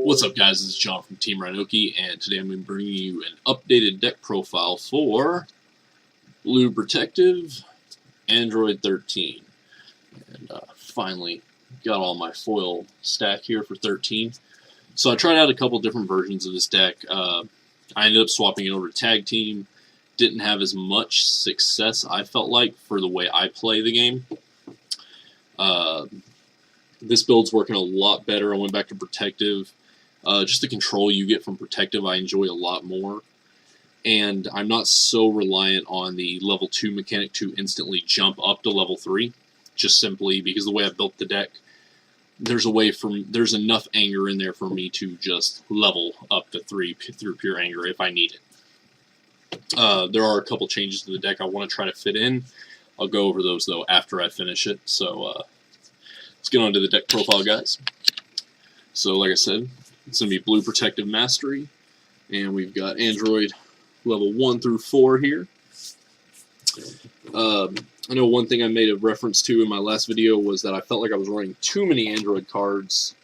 What's up, guys? This is John from Team RynOke, and today I'm going to bring you an updated deck profile for Blue Protective Android 13. And finally got all my foil stack here for 13. So I tried out a couple different versions of this deck. I ended up swapping it over to Tag Team. Didn't have as much success, I felt like, for the way I play the game. This build's working a lot better. I went back to Protective. Just the control you get from Protective I enjoy a lot more. And I'm not so reliant on the level 2 mechanic to instantly jump up to level 3. Just simply because the way I built the deck, there's there's enough anger in there for me to just level up to 3 through pure anger if I need it. There are a couple changes to the deck I want to try to fit in. I'll go over those, though, after I finish it. So let's get on to the deck profile, guys. So, like I said, it's going to be Blue Protective Mastery, and we've got Android level 1 through 4 here. I know one thing I made a reference to in my last video was that I felt like I was running too many Android cards,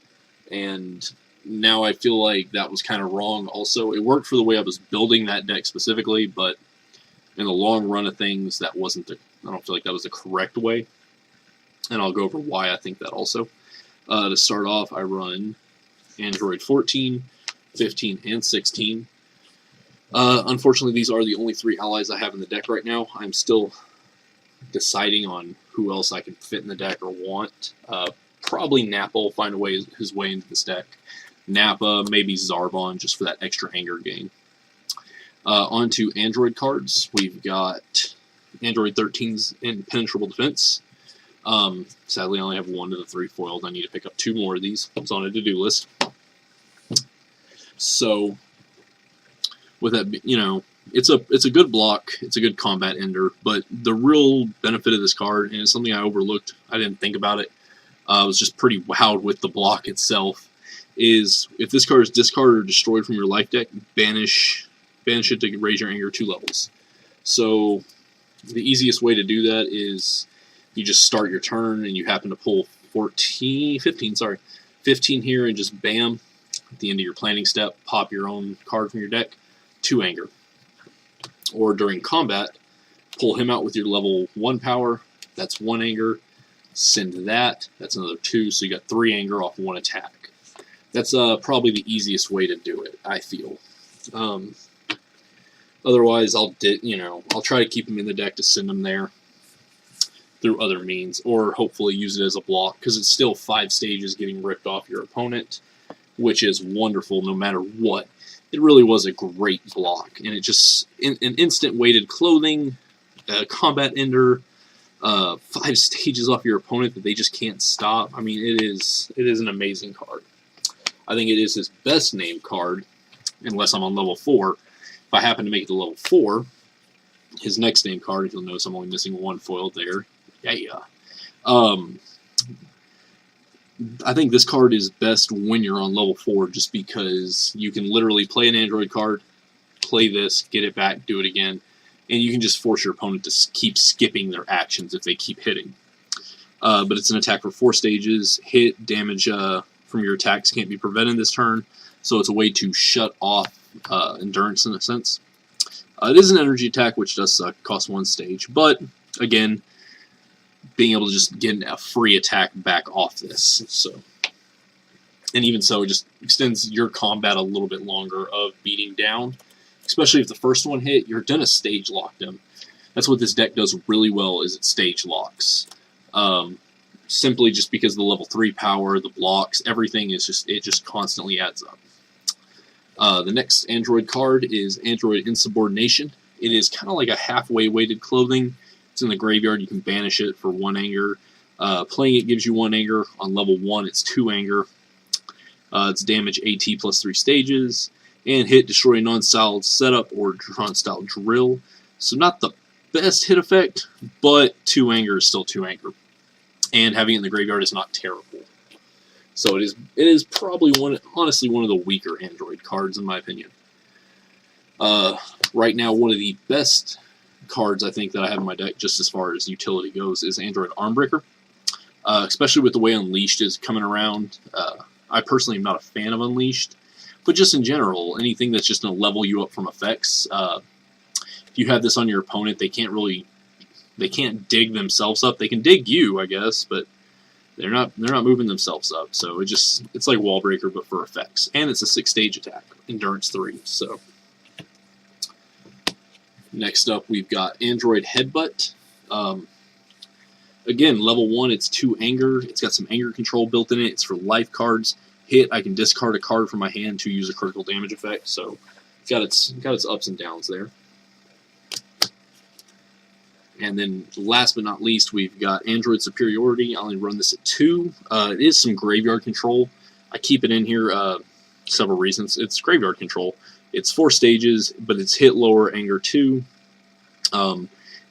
and now I feel like that was kind of wrong also. It worked for the way I was building that deck specifically, but in the long run of things, that wasn't I don't feel like that was the correct way, and I'll go over why I think that also. To start off, I run Android 14, 15, and 16. Unfortunately, these are the only 3 allies I have in the deck right now. I'm still deciding on who else I can fit in the deck or want. Probably Nappa will find his way into this deck. Nappa, maybe Zarbon, just for that extra anger gain. On to Android cards. We've got Android 13's Impenetrable Defense. Sadly, I only have 1 of the 3 foiled. I need to pick up 2 more of these. It's on a to-do list. So, with that, you know, it's a good block. It's a good combat ender. But the real benefit of this card, and it's something I overlooked, I didn't think about it. I was just pretty wowed with the block itself. Is if this card is discarded or destroyed from your life deck, banish it to raise your anger 2 levels. So, the easiest way to do that is you just start your turn and you happen to pull 15 here, and just bam, at the end of your planning step, pop your own card from your deck, 2 anger. Or during combat, pull him out with your level 1 power, that's 1 anger, send that's another 2, so you got 3 anger off 1 attack. That's probably the easiest way to do it, I feel. Otherwise, I'll try to keep him in the deck to send him there through other means, or hopefully use it as a block, because it's still 5 stages getting ripped off your opponent, which is wonderful no matter what. It really was a great block, and it just, an instant weighted clothing, combat ender, 5 stages off your opponent that they just can't stop. I mean, it is an amazing card. I think it is his best named card, unless I'm on level 4. If I happen to make it to level 4, his next named card, if you'll notice I'm only missing 1 foil there. Yeah. I think this card is best when you're on level 4, just because you can literally play an Android card, play this, get it back, do it again, and you can just force your opponent to keep skipping their actions if they keep hitting. But it's an attack for 4 stages. Hit, damage from your attacks can't be prevented this turn, so it's a way to shut off endurance in a sense. It is an energy attack, which does suck, costs 1 stage, but again, being able to just get a free attack back off this. So, and even so, it just extends your combat a little bit longer of beating down. Especially if the first one hit, you're gonna stage lock them. That's what this deck does really well, is it stage locks. Simply just because of the level 3 power, the blocks, everything is just constantly adds up. The next Android card is Android Insubordination. It is kind of like a halfway weighted clothing. It's in the graveyard. You can banish it for 1 anger. Playing it gives you 1 anger. On level 1, it's 2 anger. It's damage AT plus 3 stages. And hit, destroy a non-style setup or non-style drill. So not the best hit effect, but 2 anger is still 2 anger. And having it in the graveyard is not terrible. So it is probably honestly one of the weaker Android cards in my opinion. Right now, one of the best cards I think that I have in my deck, just as far as utility goes, is Android Armbreaker. Especially with the way Unleashed is coming around. I personally am not a fan of Unleashed, but just in general, anything that's just going to level you up from effects. If you have this on your opponent, they can't dig themselves up. They can dig you, I guess, but they're not moving themselves up. So it's like Wall Breaker, but for effects, and it's a 6-stage attack, endurance 3. So next up, we've got Android Headbutt. Again, level 1, it's 2 anger. It's got some anger control built in it. It's for life cards. Hit, I can discard a card from my hand to use a critical damage effect. So it's got its ups and downs there. And then last but not least, we've got Android Superiority. I only run this at 2. It is some graveyard control. I keep it in here several reasons. It's graveyard control. It's 4 stages, but it's hit lower, anger 2.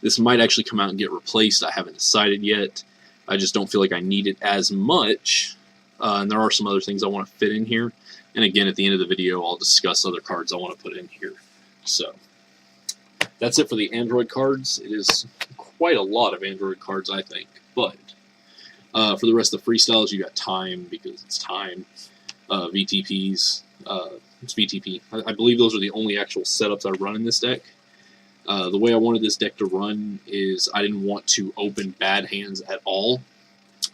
This might actually come out and get replaced. I haven't decided yet. I just don't feel like I need it as much. And there are some other things I want to fit in here. And again, at the end of the video, I'll discuss other cards I want to put in here. So that's it for the Android cards. It is quite a lot of Android cards, I think. But for the rest of the freestyles, you got Time, because it's Time. VTPs. It's VTP. I believe those are the only actual setups I run in this deck. The way I wanted this deck to run is I didn't want to open bad hands at all.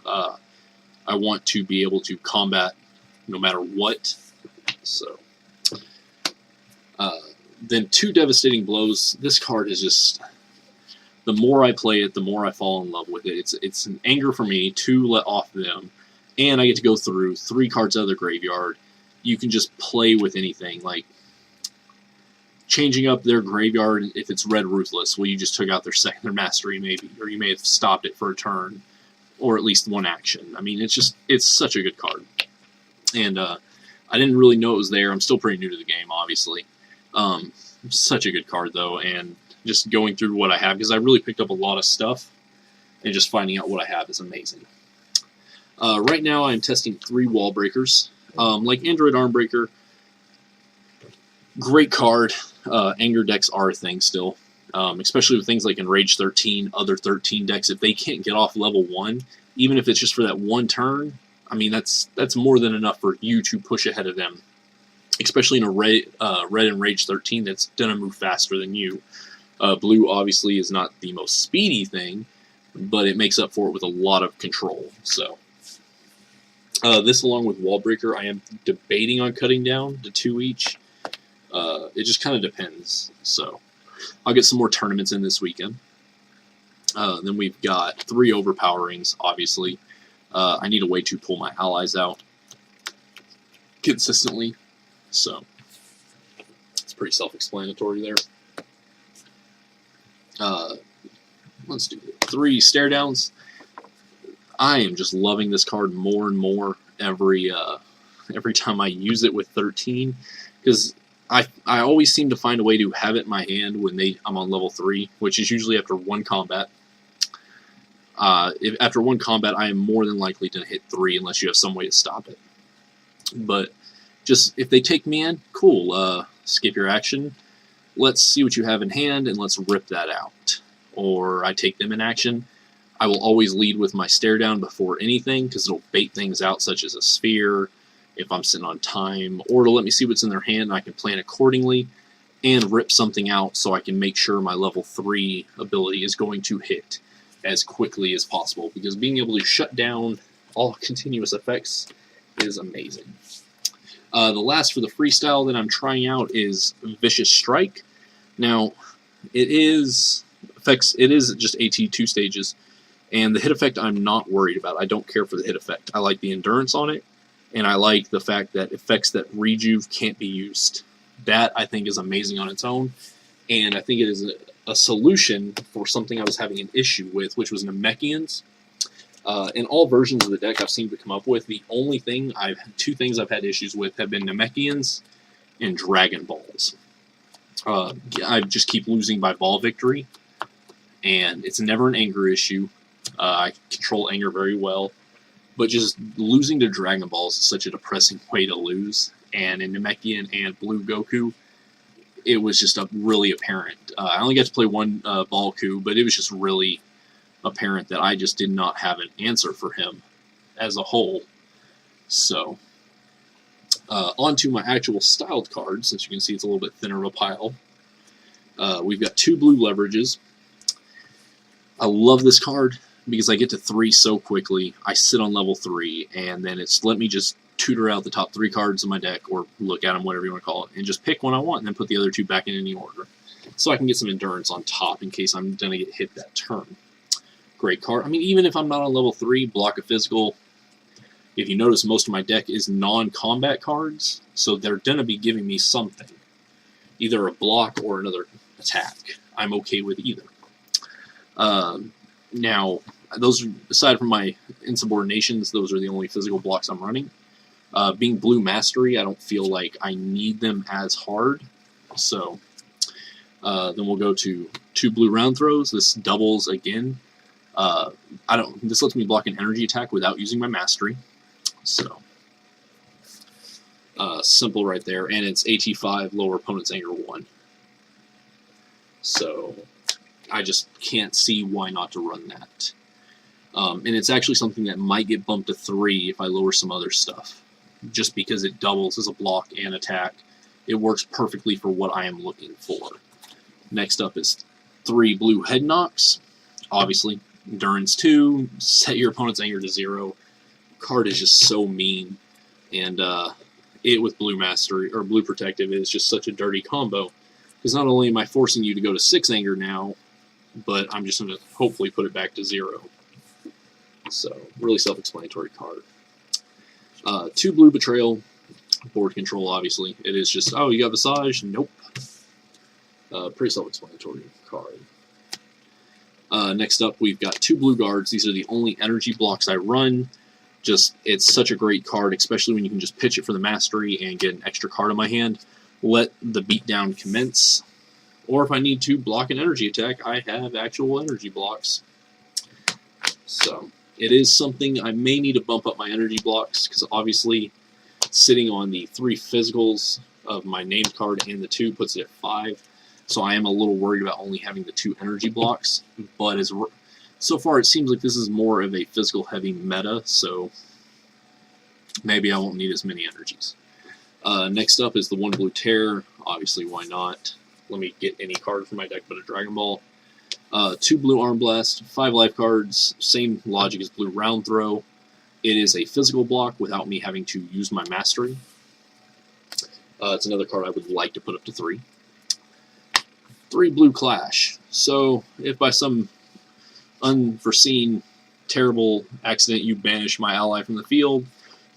I want to be able to combat no matter what. So, then 2 Devastating Blows. This card is just, the more I play it, the more I fall in love with it. It's an anger for me to let off them, and I get to go through 3 cards out of the graveyard. You can just play with anything, like changing up their graveyard. If it's Red Ruthless, well, you just took out their Mastery maybe, or you may have stopped it for a turn, or at least 1 action. I mean, it's such a good card. And I didn't really know it was there. I'm still pretty new to the game, obviously. Such a good card, though, and just going through what I have, because I really picked up a lot of stuff, and just finding out what I have is amazing. Right now, I'm testing 3 Wall Breakers. Like Android Armbreaker, great card. Anger decks are a thing still. Especially with things like Enrage 13, other 13 decks. If they can't get off level 1, even if it's just for that 1 turn, I mean, that's more than enough for you to push ahead of them. Especially in a red Enrage 13 that's going to move faster than you. Blue, obviously, is not the most speedy thing, but it makes up for it with a lot of control. So, this along with Wall Breaker, I am debating on cutting down to 2 each. It just kind of depends. So, I'll get some more tournaments in this weekend. Then we've got 3 Overpowerings, obviously. I need a way to pull my allies out consistently. So, it's pretty self-explanatory there. Let's do 3 Stare Downs. I am just loving this card more and more every time I use it with 13, because I always seem to find a way to have it in my hand when I'm on level 3, which is usually after 1 combat. After 1 combat, I am more than likely to hit 3 unless you have some way to stop it. But just, if they take me in, cool, skip your action. Let's see what you have in hand, and let's rip that out. Or I take them in action. I will always lead with my Stare Down before anything, because it'll bait things out, such as a Sphere, if I'm sitting on time, or to let me see what's in their hand, and I can plan accordingly, and rip something out so I can make sure my level 3 ability is going to hit as quickly as possible, because being able to shut down all continuous effects is amazing. The last for the freestyle that I'm trying out is Vicious Strike. Now, it is just AT 2 stages, and the hit effect I'm not worried about. I don't care for the hit effect. I like the endurance on it, and I like the fact that effects that rejuve can't be used. That, I think, is amazing on its own, and I think it is a solution for something I was having an issue with, which was Namekians. In all versions of the deck I've seemed to come up with, the only thing 2 things I've had issues with have been Namekians and Dragon Balls. I just keep losing by ball victory, and it's never an anger issue. I control anger very well, but just losing to Dragon Balls is such a depressing way to lose. And in Namekian and Blue Goku, it was just really apparent. I only got to play 1 ball coup, but it was just really apparent that I just did not have an answer for him as a whole. So, Onto my actual styled cards, since you can see it's a little bit thinner of a pile. We've got 2 blue leverages. I love this card because I get to 3 so quickly. I sit on level 3, and then it's let me just tutor out the top 3 cards of my deck, or look at them, whatever you want to call it, and just pick one I want, and then put the other 2 back in any order. So I can get some endurance on top in case I'm going to get hit that turn. Great card. I mean, even if I'm not on level 3, block a physical. If you notice, most of my deck is non-combat cards, so they're going to be giving me something. Either a block or another attack. I'm okay with either. Now, those, aside from my insubordinations, those are the only physical blocks I'm running. Being blue mastery, I don't feel like I need them as hard. So, then we'll go to 2 blue round throws. This doubles again. This lets me block an energy attack without using my mastery. So, simple right there. And it's HE5, lower opponent's anger 1. So, I just can't see why not to run that. And it's actually something that might get bumped to 3 if I lower some other stuff. Just because it doubles as a block and attack. It works perfectly for what I am looking for. Next up is 3 blue head knocks. Obviously, endurance 2, set your opponent's anger to 0. Card is just so mean. And it with blue mastery, or blue protective, is just such a dirty combo. Because not only am I forcing you to go to 6 anger now, but I'm just going to hopefully put it back to 0. So, really self-explanatory card. 2 blue betrayal, board control, obviously. It is just, oh, you got Visage? Nope. Pretty self-explanatory card. Next up, we've got 2 blue guards. These are the only energy blocks I run. Just, it's such a great card, especially when you can just pitch it for the mastery and get an extra card in my hand. Let the beatdown commence. Or if I need to block an energy attack, I have actual energy blocks. So, it is something I may need to bump up my energy blocks, because obviously sitting on the 3 physicals of my named card and the 2 puts it at 5. So I am a little worried about only having the 2 energy blocks. But so far it seems like this is more of a physical heavy meta, so maybe I won't need as many energies. Next up is the 1 blue tear. Obviously, why not? Let me get any card from my deck but a Dragon Ball. 2 blue arm blast, 5 life cards, same logic as blue round throw. It is a physical block without me having to use my mastery. It's another card I would like to put up to 3. 3 blue clash. So if by some unforeseen terrible accident you banish my ally from the field,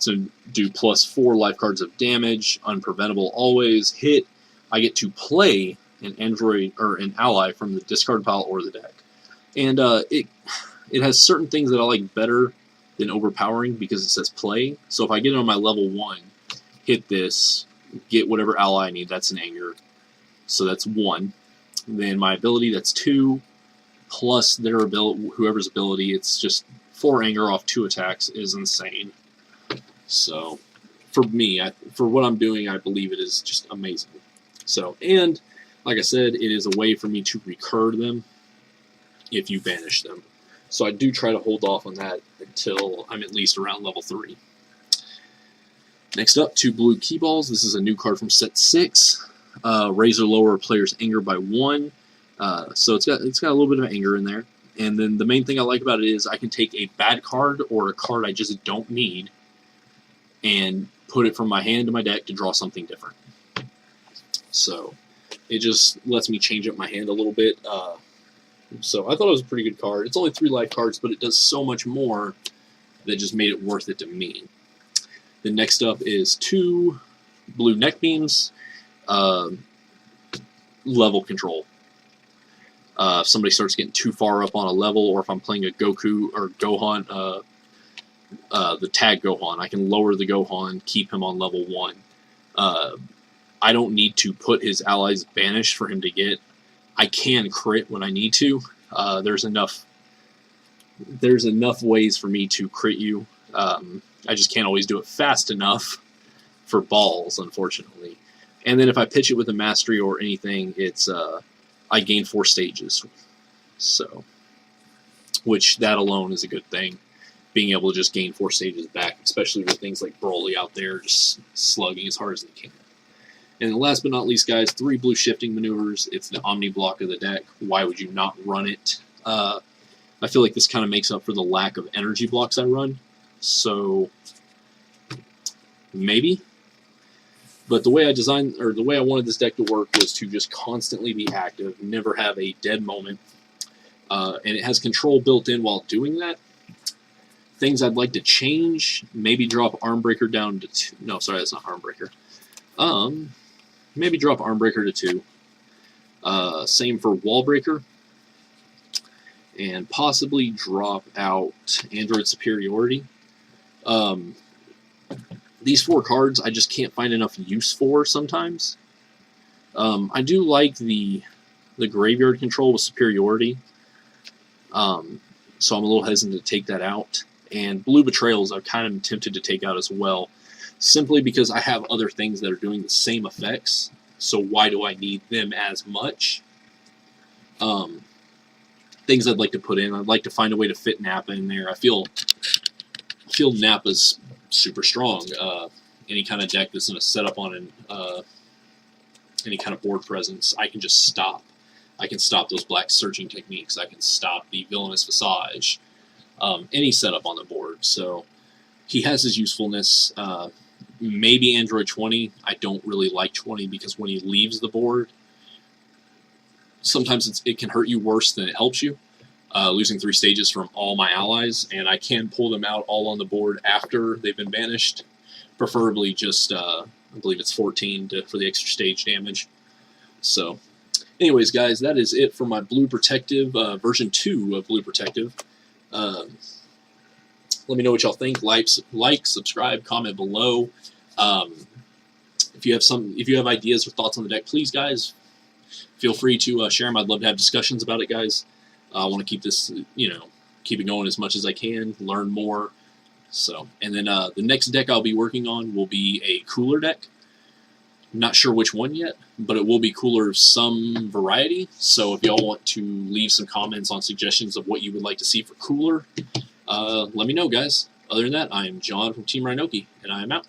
to do plus 4 life cards of damage, unpreventable always, hit, I get to play an android or an ally from the discard pile or the deck. And it has certain things that I like better than overpowering because it says play. So if I get it on my level 1, hit this, get whatever ally I need, that's an anger. So that's 1. Then my ability, that's 2, plus their ability, whoever's ability, it's just 4 anger off 2 attacks is insane. So for me, for what I'm doing, I believe it is just amazing. So, and like I said, it is a way for me to recur them if you banish them. So I do try to hold off on that until I'm at least around level 3. Next up, 2 blue keyballs. This is a new card from set 6. Raise or lower a player's anger by 1. So it's got a little bit of anger in there. And then the main thing I like about it is I can take a bad card or a card I just don't need and put it from my hand to my deck to draw something different. So it just lets me change up my hand a little bit. So I thought it was a pretty good card. It's only 3 life cards, but it does so much more that just made it worth it to me. Then next up is 2 blue neck beams. Level control. If somebody starts getting too far up on a level, or if I'm playing a Goku or Gohan, the tag Gohan, I can lower the Gohan, keep him on level 1. I don't need to put his allies banished for him to get. I can crit when I need to. There's enough ways for me to crit you. I just can't always do it fast enough for balls, unfortunately. And then if I pitch it with a mastery or anything, it's I gain 4 stages. So, which that alone is a good thing. being able to just gain 4 stages back, especially with things like Broly out there just slugging as hard as they can. And then last but not least, guys, 3 blue shifting maneuvers. It's the Omni block of the deck. Why would you not run it? I feel like this kind of makes up for the lack of energy blocks I run. So maybe. But the way I designed, or the way I wanted this deck to work was to just constantly be active, never have a dead moment. And it has control built in while doing that. Things I'd like to change, maybe drop Armbreaker down to 2. No, sorry, that's not Armbreaker. Maybe drop Armbreaker to 2. Same for Wallbreaker. And possibly drop out Android Superiority. These 4 cards I just can't find enough use for sometimes. I do like the graveyard control with Superiority. So I'm a little hesitant to take that out. And Blue Betrayals I kind of tempted to take out as well, simply because I have other things that are doing the same effects. So why do I need them as much? Things I'd like to put in. I'd like to find a way to fit Nappa in there. I feel Nappa's super strong. Any kind of deck that's going to set up on any kind of board presence, I can just stop. I can stop those black searching techniques. I can stop the Villainous Visage. Any setup on the board. So he has his usefulness. Maybe Android 20. I don't really like 20 because when he leaves the board, sometimes it can hurt you worse than it helps you. Losing 3 stages from all my allies, and I can pull them out all on the board after they've been banished. Preferably just, I believe it's 14 for the extra stage damage. So, anyways, guys, that is it for my Blue Protective, version 2 of Blue Protective. Let me know what y'all think. Like, subscribe, comment below. If you have ideas or thoughts on the deck, please, guys, feel free to share them. I'd love to have discussions about it, guys. I want to keep this, keep it going as much as I can, learn more. So, and then the next deck I'll be working on will be a cooler deck. Not sure which one yet, but it will be cooler of some variety. So if y'all want to leave some comments on suggestions of what you would like to see for cooler, let me know, guys. Other than that, I am John from Team RynOke, and I am out.